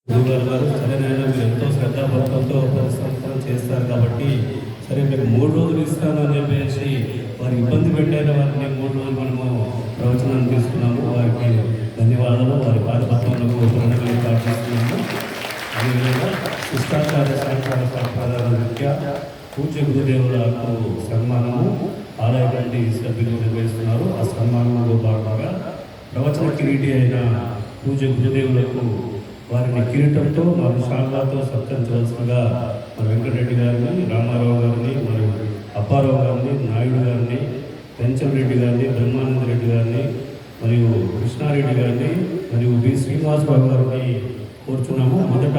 గురుగారు గారు సరేనైనా మీరు ఎంతో శ్రద్ధాభక్తులతో పరిశ్రమలు చేస్తారు కాబట్టి సరే మీకు 3 రోజులు ఇస్తానని చెప్పేసి వారు ఇబ్బంది పెట్టైన వారిని 3 రోజులు మనము ప్రవచనాన్ని తీసుకున్నాము. వారికి ధన్యవాదాలు. వారి పాదపత్రంలో ప్రణాళిక ప్రార్థిస్తున్నాము. అదేవిధంగా శిష్టాచార్య సహకార ప్రధాన ముఖ్య పూజ్య గురుదేవులకు సన్మానము ఆలయ కమిటీ సభ్యులు నిర్వహిస్తున్నారు. ఆ సన్మానంలో భాగంగా ప్రవచన కిరీటి అయిన పూజ్య గురుదేవులకు వారిని కిరీటంతో మరియు శాంతాతో సత్కరించవలసిందిగా మన వెంకటరెడ్డి గారిని, రామారావు గారిని, మరియు అప్పారావు గారిని, నాయుడు గారిని, పెంచంరెడ్డి గారిని, బ్రహ్మానంద రెడ్డి గారిని, మరియు కృష్ణారెడ్డి గారిని, మరియు బి శ్రీనివాసరావు గారిని కోరుచున్నాము. మొదట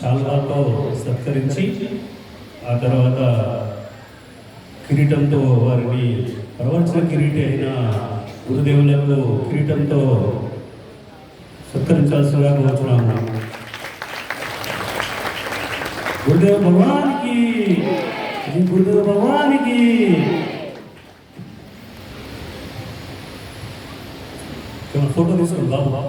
శాల్వాతో సత్కరించి ఆ తర్వాత కిరీటంతో వారిని ప్రవచన కిరీటి అయిన గురుదేవులకు కిరీటంతో సత్కరించాల్సిందిగా కోరుచున్నాము. గురుదేవ భగవానికి, గురుదేవ భగవానికి. ఫోటో తీసుకోండి బాబు.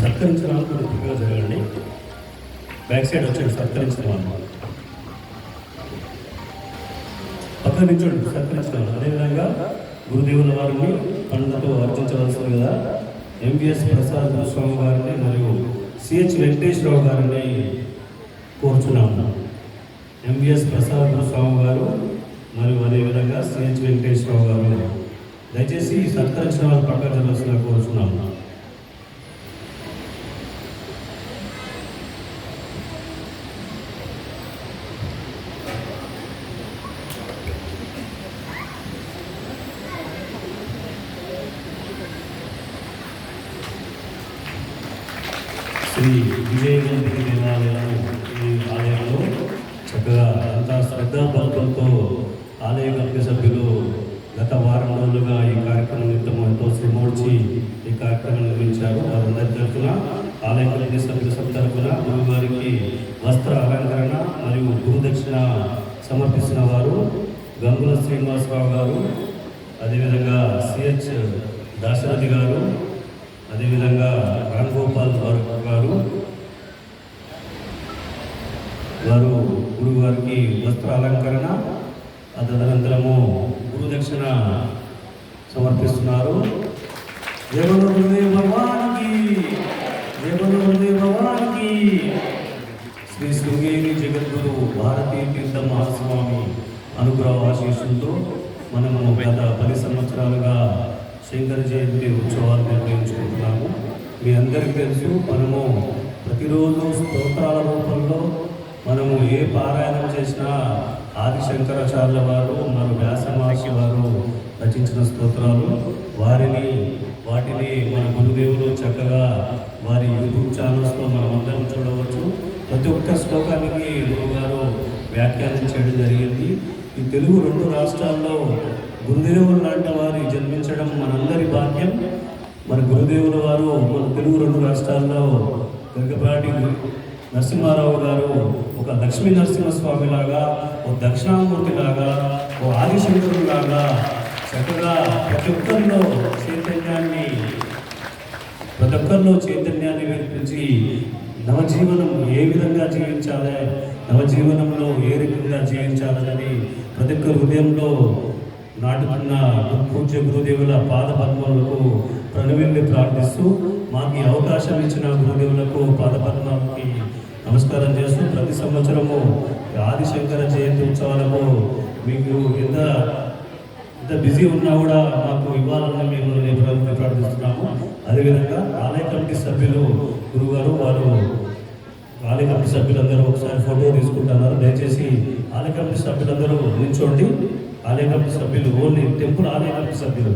సత్కరించడానికి పూర్తిగా జరగండి. బ్యాక్ సైడ్ వచ్చాడు సత్కరించిన వాళ్ళు పక్కన నిల్చోండి. సత్కరించిన వాళ్ళు అదేవిధంగా గురుదేవుల వారిని పండుగతో అర్చించవలసింది కదా ఎంవిఎస్ ప్రసాద్ స్వామి గారిని మరియు సిహెచ్ వెంకటేశ్వరరావు గారిని కోరుచున్నాము. ఎంవిఎస్ ప్రసాద్ స్వామి గారు మరియు అదేవిధంగా సిహెచ్ వెంకటేశ్వరరావు గారు దయచేసి సత్కరించిన వాళ్ళు పక్కన జరగాల్సిందిగా కోరుచున్నాము. శ్రీ విజయగంధి దేవాలయం ఈ ఆలయంలో చక్కగా అంతా శ్రద్ధాభక్తులతో ఆలయ కమిటీ సభ్యులు గత వారం రోజులుగా ఈ కార్యక్రమం నిమిత్తం ఎంతో శ్రమోడ్చి ఈ కార్యక్రమం నిర్వహించారు. వారందరి తరఫున ఆలయ కమిటీ సభ్యుల తరఫున గురువారికి వస్త్ర అలంకరణ మరియు గురుదక్షిణ సమర్పిస్తున్న వారు గంగుల శ్రీనివాసరావు గారు, అదేవిధంగా సిహెచ్ దాశరథి గారు, అదేవిధంగా రామ్ గోపాల్ గారు గురువారికి వస్త్ర అలంకరణ తదనంతరము గురుదక్షిణ సమర్పిస్తున్నారు. దేవుడు గురుదేవ భగవానికి, దేవుడు గురుదేవ భగవానికి. శ్రీ శృంగేరి జగద్గురు భారతీ తీర్థ మహాస్వామి అనుగ్రహ ఆశీస్సులతో మనము గత 10 సంవత్సరాలుగా శంకర జయంతి ఉత్సవాలు నిర్వహించుకుంటున్నాము. మీ అందరికీ తెలుసు, మనము ప్రతిరోజు స్తోత్రాల రూపంలో మనము ఏ పారాయణం చేసినా ఆది శంకరాచార్యుల వారు మరియు వ్యాసమహర్షి వారు రచించిన స్తోత్రాలు వాటిని మన గురుదేవులు చక్కగా వారి యూట్యూబ్ ఛానల్స్లో మనం అందరం చూడవచ్చు. ప్రతి ఒక్క శ్లోకానికి గురువుగారు వ్యాఖ్యానం చేయడం జరిగింది. ఈ తెలుగు 2 రాష్ట్రాల్లో గురుదేవులు లాంటి వారి జన్మించడం మనందరి భాగ్యం. మన గురుదేవుల వారు మన తెలుగు 2 రాష్ట్రాల్లో గరికపాటి నరసింహారావు గారు ఒక లక్ష్మీ నరసింహస్వామి లాగా, ఒక దక్షిణామూర్తి లాగా, ఒక ఆదిశంకరుడు లాగా చక్కగా ప్రతి ఒక్కరిలో చైతన్యాన్ని వినిపించి నవజీవనం ఏ విధంగా జీవించాలి, నవజీవనంలో ఏ రకంగా జీవించాలని ప్రతి ఒక్క హృదయంలో నాటుకున్న పూజ్య గురుదేవుల పాద పద్మములకు ప్రణవిల్లి ప్రార్థిస్తూ మాకు ఈ అవకాశం ఇచ్చిన గురుదేవులకు పాద పద్మాలకి నమస్కారం చేస్తూ ప్రతి సంవత్సరము ఆదిశంకర జయంతి ఉత్సవాలకు మీకు ఎంత బిజీ ఉన్నా కూడా మాకు ఇవ్వాలని మేము ప్రార్థిస్తున్నాము. అదేవిధంగా ఆలయ కమిటీ సభ్యులు గురుగారు వారు ఆలయ కమిటీ సభ్యులందరూ ఒకసారి ఫోటో తీసుకుంటున్నారు. దయచేసి ఆలయ కమిటీ సభ్యులందరూ నిల్చోండి. ఆలయ కమిటీ సభ్యులు ఓన్లీ టెంపుల్ ఆలయ కమిటీ సభ్యులు